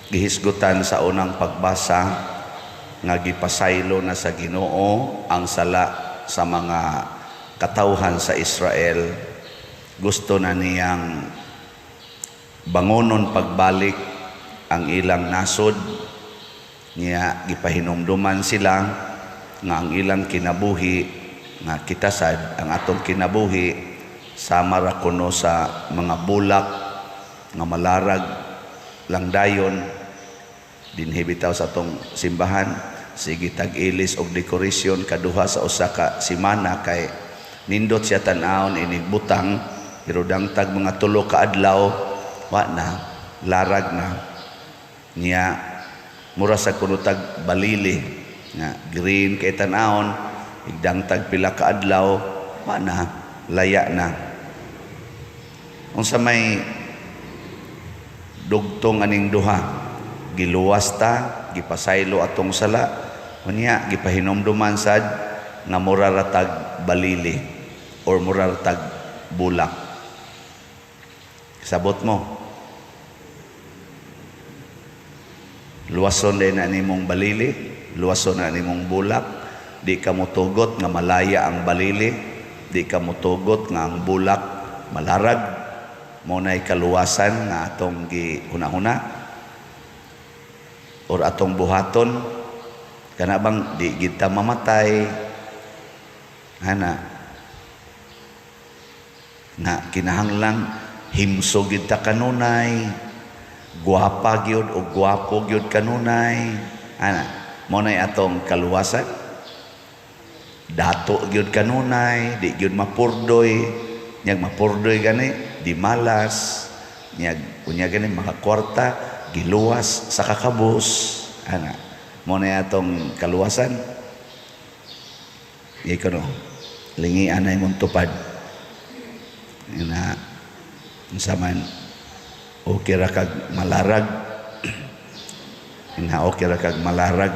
gihisgutan sa unang pagbasa nga gipasaylo na sa Ginoo ang sala sa mga katawhan sa Israel. Gusto na niyang bangonon pagbalik ang ilang nasod, niya gipahinumduman sila nga ang ilang kinabuhi nga kitasad ang atong kinabuhi sama ra kuno sa mga bulak nga malarag lang dayon dinhi bitaw sa atong simbahan. Sige tag-ilis og dekorasyon kaduha sa usa ka semana kay nindot siya tan-awon inig butang, pero dangtag mga 3 ka adlaw wa na larag na niya mura sa kunutag balili nga green kay tan-awon igdangtag pila ka adlaw wa na laya na. Unsa may dugtong aning duha giluwas ta gipasaylo atong sala unya gipahinumduman sad nga mura ratag balili or mura ratag bulak. Sabot mo luwason din na nimong balili, luwason na nimong bulak, di ka mutugot nga malaya ang balili, di ka mutugot nga ang bulak malarag. Muna'y kaluwasan nga atong gihuna-huna or atong buhaton kana bang di kita mamatay ana nga kinahanglang himso gid ta kanunay, guwapa gyud o guwapo gyud kanunay ana mo nay atong kaluwasan. Dato gyud kanunay, di gyud mapurdoy, nyag mapurdoy gani di malas, nyag unya gani makakwarta giluwas sa kakabus ana mo nay atong kaluwasan. Ikaw no lingi anay mong tupad na unsa man okay ra kag malarag na okay ra kag malarag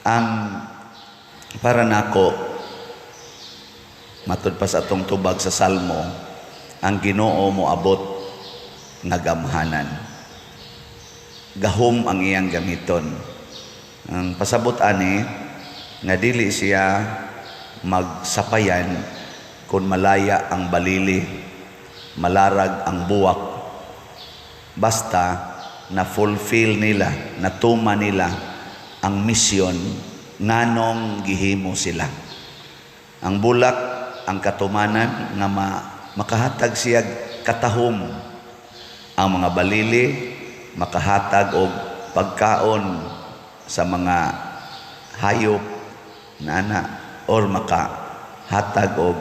ang para nako matud pa sa atong tubag sa Salmo ang Ginoo mo abot nga gamhanan, gahom ang iyang gamiton. Ang pasabot ani nga dili siya magsapayan kung malaya ang balili, malarag ang buwak, basta na fulfill nila, natuma nila ang misyon nganong gihimo sila. Ang bulak, ang katumanan nga makahatag siya katahom, ang mga balili makahatag og pagkaon sa mga hayop na ana or makahatag og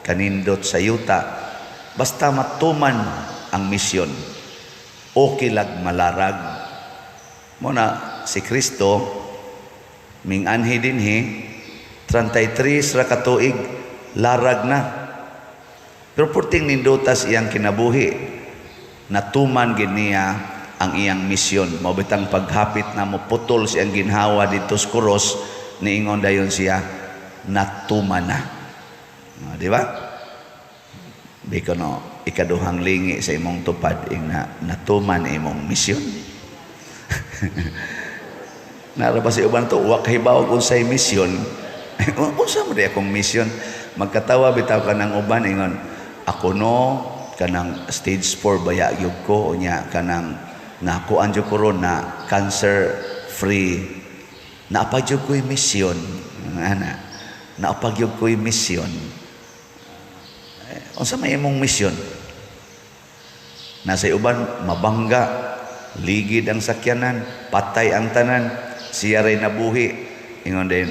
kanindot sa yuta, basta matuman ang misyon okay lag malarag. Muna si Kristo ming anhi dinhi 33 ra ka tuig larag na, pero purting nindutas iyang kinabuhi natuman gid niya ang iyang misyon. Mabitang paghapit na mo putol siyang ginhawa dito sa kuros, niingon dayon siya natuman na. Di ba? Biko no, ikaduhang lingi sa imong tupad na natuman imong misyon. Nara ba si uban to wa kahibaw kung say misyon. Unsa mo di akong misyon? Magkatawa bitaw ka ng uban ingon ako no kanang stage 4 baya gyud ko unya kanang nakuan jud ko ron na cancer free, naapag ko'y misyon ana, naapag ko'y misyon. Unsa may imong misyon? Nasa uban mabangga, ligid ang sakyanan, patay ang tanan, siya ray nabuhi, ingon din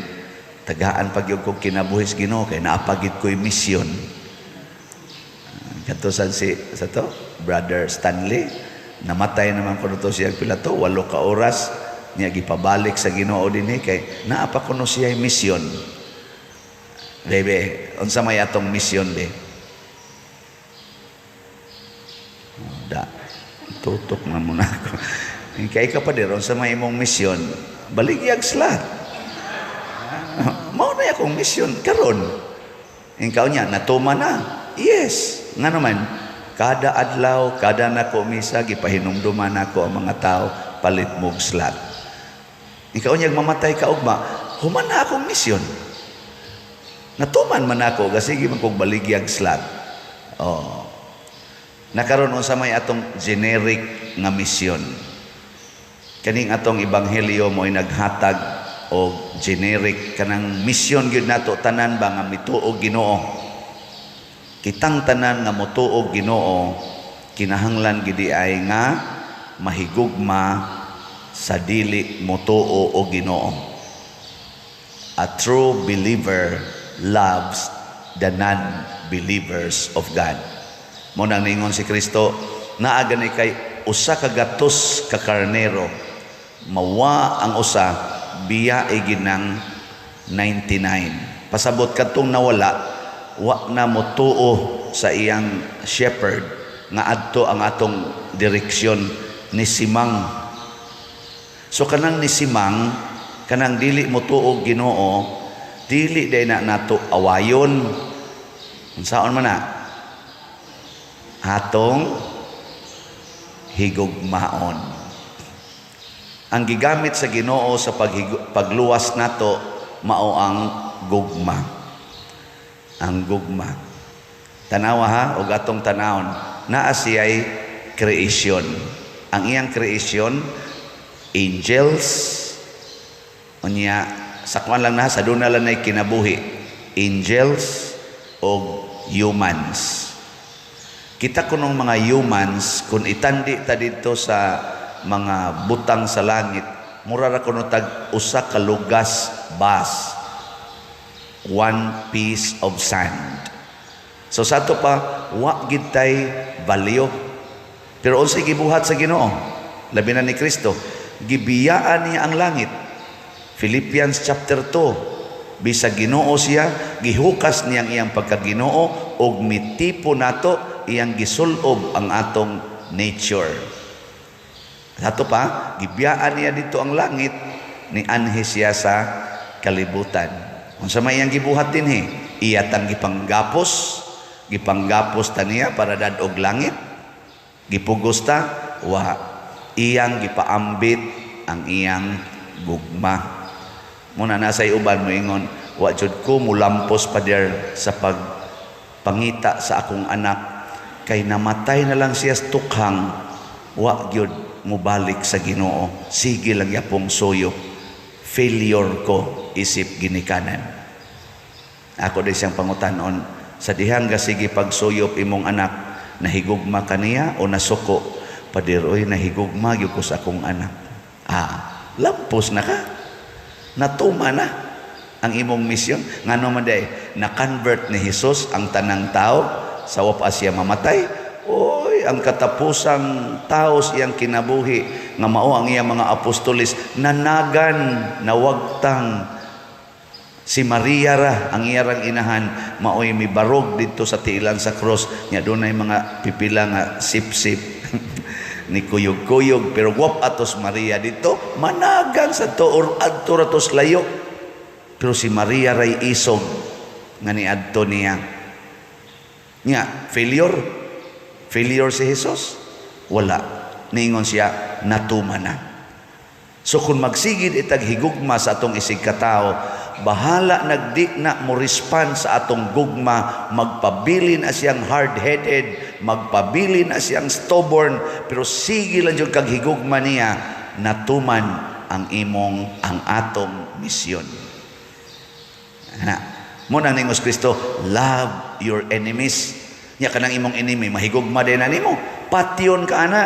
tagaan pagyud ko kinabuhi sa Ginoo kay naapag ko'y misyon. Katusan si sa to Brother Stanley, namatay naman kuno to siya pila to 8 ka oras niya gipabalik sa Ginoo dinhi kay naa pa kuno siya misyon. Bebe, unsa may atong misyon be? Da tutok man muna ako. Kay ka pa dir unsa may imong misyon? Baligyag slat. Mao na akong misyon karon. Ikaw niya natuma na. Yes, nga naman Kada adlaw, kada nako misa, gipahinumduman nako ang mga tao, palit mong slot. Ikaw niyang mamatay ka ugma, human na akong misyon. Natuman man ako, kasi man kong baligyag slot. Oh. Nakaroon sa may atong generic nga misyon. Kaning atong ebanghelyo mo ay naghatag o generic kanang misyon gyud nato tanan ba nga mituog Ginoo. Kitang tanan nga motuog Ginoo, kinahanglan gidi ay nga mahigugma sa dili motuo o Ginoo. A true believer loves the non-believers of God. Mo nang ningon si Kristo, naa gani kay usa ka gatos ka karnero, mawa ang usa, biya ay ginang 99. Pasabot kadtong nawala, wa na motuo sa iyang shepherd nga adto ang atong direksyon ni Simang. So kanang ni Simang, kanang dili motuo Ginoo, dili day na nato awayon. Unsaon man na? Atong higugmaon. Ang gigamit sa Ginoo sa pagluwas nato mao ang gugma. Ang gugma. Tanawa ha, og atong tanawon, naa siya'y creation. Ang iyang creation, angels, unya sa kuan lang na, sa duna lang na kinabuhi, angels o humans. Kita kunong mga humans, kung itandi ta dito sa mga butang sa langit, mura ra kuno tag usa ka lugas bas, one piece of sand. So sa ato pa, wa gid tay balyo. Pero unsay gibuhat sa Ginoo, labi na ni Kristo, gibiyaan niya ang langit. Philippians chapter 2, bisag Ginoo siya, gihukas niyang iyang pagkaginoo og mitipo nato iyang gisulob ang atong nature. Ato pa, gibiyaan niya dito ang langit, ni anhi siya sa kalibutan. Unsa may iyang gibuhat dinhi, iya tang gipanggapos ta niya para dadog langit. Gipugos ta, wa iyang gipaambit ang iyang gugma. Muna nasay uban mo ingon, wa jud ko mulampos pa der sa pagpangita sa akong anak, kay namatay na lang siya sa tukhang, wa gyud mubalik sa Ginoo. Sige lang yapong suyo, failure ko isip ginikanan. Ako din siyang pangutanon, sa dihang ga sige pagsuyop imong anak, nahigugma kaniya o nasuko? Padiroy, nahigugma gyud ko sa akong anak. Lampos na ka, natuma na ang imong misyon. Ngano man day, na-convert ni Jesus ang tanang tao sa wapas siya mamatay. Oy, ang katapusang tao siyang kinabuhi nga mao ang iyang mga apostolis, nanagan, nawagtang. Si Maria ra ang iyang inahan, maoy mibarog dito sa tiilan sa cross, nya dunay mga pipila nga sip-sip ni kuyog-kuyog, pero wap atos Maria dito, managan sa tuor adto ratos layo. Pero si Maria ray isog nga ni adto niya. Nya failure si Jesus? Wala. Niingon siya, natuma na. So kung magsigid itag higugma sa atong isig katao, bahala nagdi na mo respond sa atong gugma, magpabilin na siyang hard-headed, magpabilin na siyang stubborn, pero sige lang yung kaghigugma niya, natuman ang atong misyon. Mo nang ningos Kristo, love your enemies. Nya kanang imong enemy, mahigugma din na nimo, patyon ka na.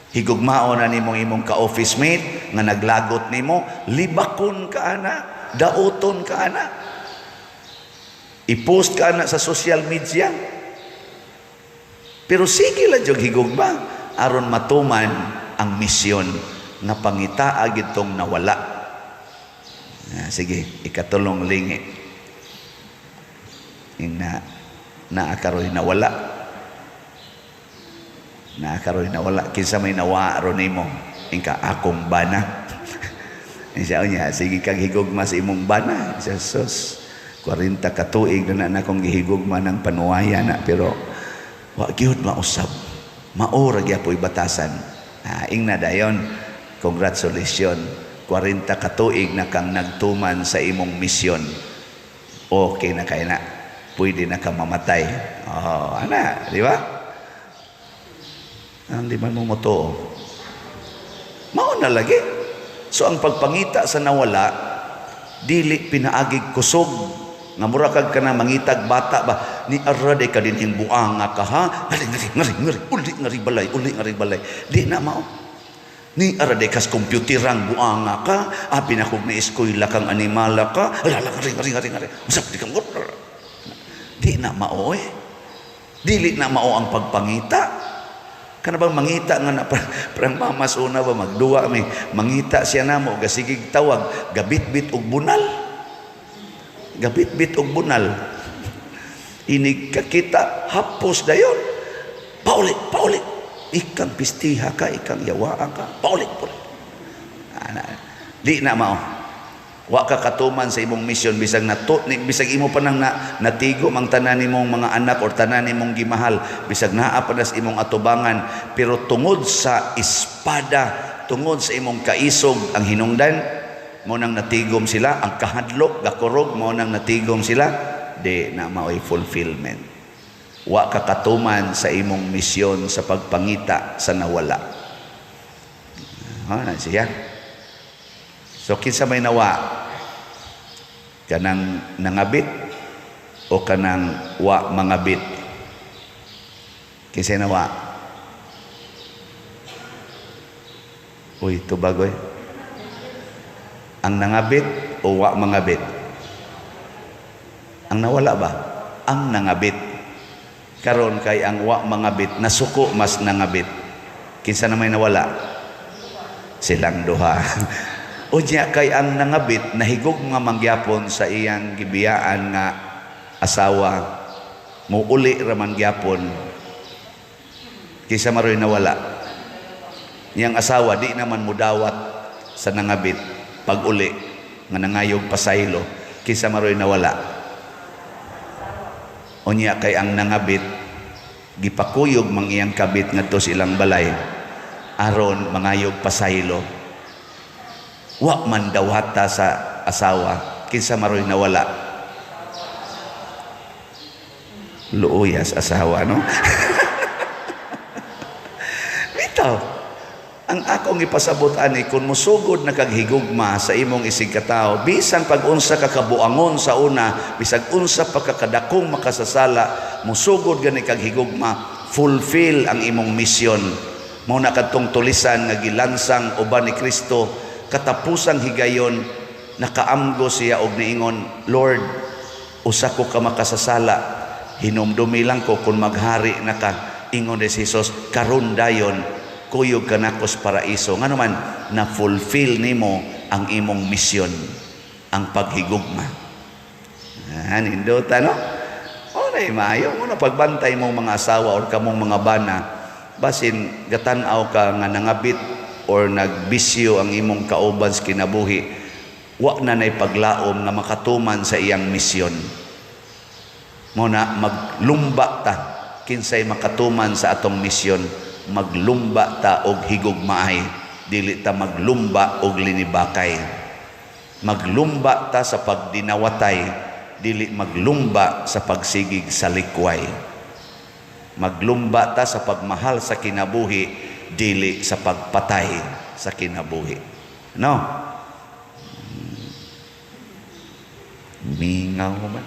Higugmaon na nimo imong ka-office mate nga naglagot nimo, libakon ka na, dauton ka na. I-post ka na sa social media. Pero sige lang yung higugma aron matuman ang misyon nga pangitaa gitong nawala. Sige, ikatulong lingi. Naakaroy nawala. Kinsa may nawa ron nimo, ingka akong bana. Siya niya, sige kag higugma sa imong bana. Jesus, 40 ka tuig na akong gihigugma ng panuwaya na, pero wa gyud mausab. Mao ra gyapon batasan. Ingna dayon. Congratulations. 40 ka tuig na kang nagtuman sa imong misyon. Okay na kay na. Pwede na ka mamatay. Ana, di ba? Di man mo moto. Mao na lagi. So ang pagpangita sa nawala, dili pinaagig kusog. Nga mura kag ka na mangitag bata ba, ni arade ka din yung buang nga ka ha, ngari, uli ngari balay. Di na mao. Ni arade kas computerang buang nga ka, pinakog na eskwela kang animala ka, ngari. Usap di kang di na mao eh. Dili na mao ang pagpangita. Kana bang mangita nga na parang mamas una ba magduwa mi, mangita siya namo gasigig tawag, gabit-bit og bunal. Gabit-bit og bunal. Inig kakita hapos dayon. Paulit. Ikang pistiha ka, ikang yawaan ka. Paulit. Di na mao. Wa ka katuman sa imong misyon bisag bisag imo pa nang natigo mang tanan nimong mga anak or tanan nimong gimahal, bisag naa pa nas imong atubangan, pero tungod sa espada, tungod sa imong kaisog ang hinungdan, mo nang natigom sila, ang kahadlok gakurog mo nang natigom sila, di na mao'y fulfillment. Wa ka katuman sa imong misyon sa pagpangita sa nawala. Siya. So kinsa may nawa, kanang nangabit o kanang wa mangabit? Kinsa nawa? Uy, tubagoy. Ang nangabit o wa mangabit? Ang nawala ba? Ang nangabit. Karon kay ang wa mangabit nasuko mas nangabit. Kinsa na may nawala? Silang duha. Unya kay ang nangabit nahigog nga mangyapon sa iyang gibiyaan nga asawa, muuli ra man gyapon. Kinsa maroy nawala? Yang asawa di naman mudawat sa nangabit pag-uli nga nangayog pasaylo. Kinsa maroy nawala? Unya kay ang nangabit gipakuyog mang iyang kabit ngadto silang balay aron mangayog pasaylo. Wa man dawata sa asawa. Kinsa maroy nawala? Luuyas asawa, no? Bitaw. Ang akong ipasabot ani, kung musugod na kaghigugma sa imong isig katao, bisan pag unsa ka kabuangon sa una, bisag unsa pa kakadakong makasasala, musugod gani kaghigugma, fulfill ang imong misyon. Mao na kadtong tulisan nga gilansang uban ni Kristo, katapusang higayon nakaamgo siya og niingon, Lord, usa ko ka makasasala, hinumdumi lang ko kung maghari na ka. Ingon ni Jesus, karon dayon kuyog ka nakos paraiso. Nga naman, na-fulfill nimo ang imong misyon, ang paghigugma. Nindota, no? Oray, maayo. Muna pagbantay mong mga asawa o kamong mga bana, basin gatanaw ka nga nangabit or nagbisyo ang imong kauban sa kinabuhi, wa na nay paglaom na makatuman sa iyang misyon. Muna, maglumba ta, kinsay makatuman sa atong misyon, maglumba ta og higugmaay, dili ta maglumba og linibakay. Maglumba ta sa pagdinawatay, dili maglumba sa pagsigig sa likway. Maglumba ta sa pagmahal sa kinabuhi, dili sa pagpatay sa kinabuhi. No? Mingaw man.